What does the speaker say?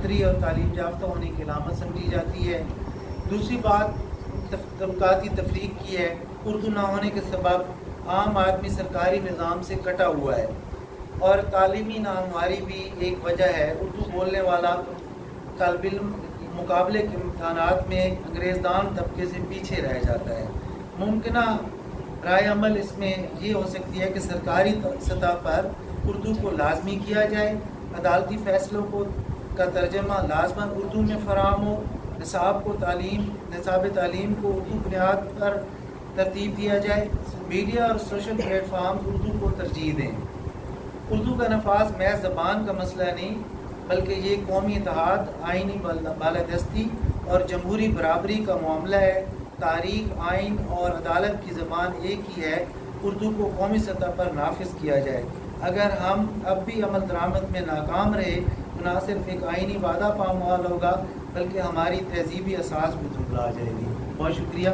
فکری اور تعلیم یافتہ ہونے کی علامت سمجھی جاتی ہے۔ دوسری بات طبقاتی تفریق کی ہے۔ اردو نہ ہونے کے سبب عام آدمی سرکاری نظام سے کٹا ہوا ہے، اور تعلیمی ناہمواری بھی ایک وجہ ہے۔ اردو بولنے والا طالب علم مقابلے کے امتحانات میں انگریزدان طبقے سے پیچھے رہ جاتا ہے۔ ممکنہ رائے عمل اس میں یہ ہو سکتی ہے کہ سرکاری سطح پر اردو کو لازمی کیا جائے، عدالتی فیصلوں کا ترجمہ لازماً اردو میں فراہم ہو، نصاب تعلیم کو اردو بنیاد پر ترتیب دیا جائے، میڈیا اور سوشل پلیٹ فارمز اردو کو ترجیح دیں۔ اردو کا نفاذ محض زبان کا مسئلہ نہیں، بلکہ یہ قومی اتحاد، آئینی بالادستی اور جمہوری برابری کا معاملہ ہے۔ تاریخ، آئین اور عدالت کی زبان ایک ہی ہے۔ اردو کو قومی سطح پر نافذ کیا جائے۔ اگر ہم اب بھی عمل درآمد میں ناکام رہے تو نہ صرف ایک آئینی وعدہ پامال ہوگا، بلکہ ہماری تہذیبی اساس بھی دھندلا جائے گی۔ بہت شکریہ۔